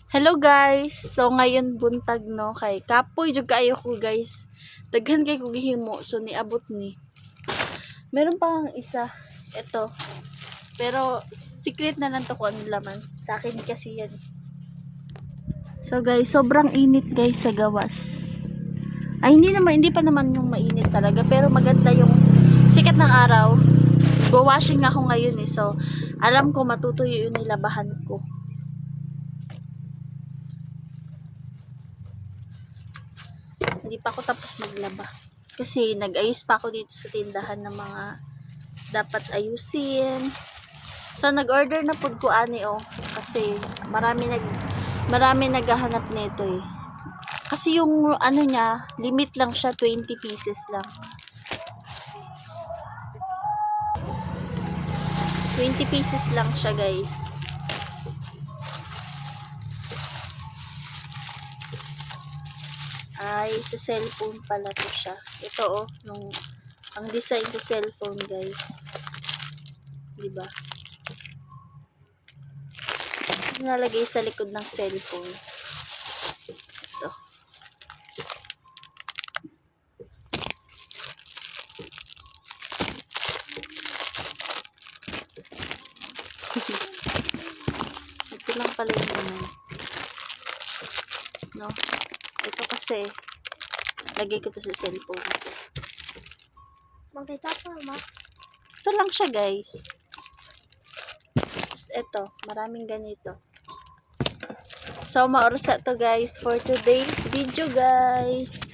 Hello guys. So ngayon buntag no kay kapoy jud kaayo ko guys. Daghan kay ko gihimo so niabot ni. Meron pa ang isa. Ito. Pero secret na lang to kung ano laman. Sa akin kasi yan. So guys, sobrang init guys sa gawas. Ay hindi pa naman yung mainit talaga pero maganda yung sikat ng araw. Go washing ako ngayon eh. So alam ko matutuyo yung nilabahan ko. Hindi pa ako tapos maglaba. Kasi nag-ayos pa ako dito sa tindahan ng mga dapat ayusin. So nag-order na pud ko ani kasi marami naghahanap nito eh. Kasi yung ano niya, limit lang siya 20 pieces lang. 20 pieces lang siya, guys. Ay, sa cellphone pala to siya. Ito yung ang design sa cellphone, guys. 'Di ba? Nalagay sa likod ng cellphone. Ito. Ito lang pala yung naman. No? Ito kasi lagay ko to sa cellphone. Magkita pa, ma. Ito lang siya, guys. Tapos ito, maraming ganito. So, maoras to guys for today's video, guys.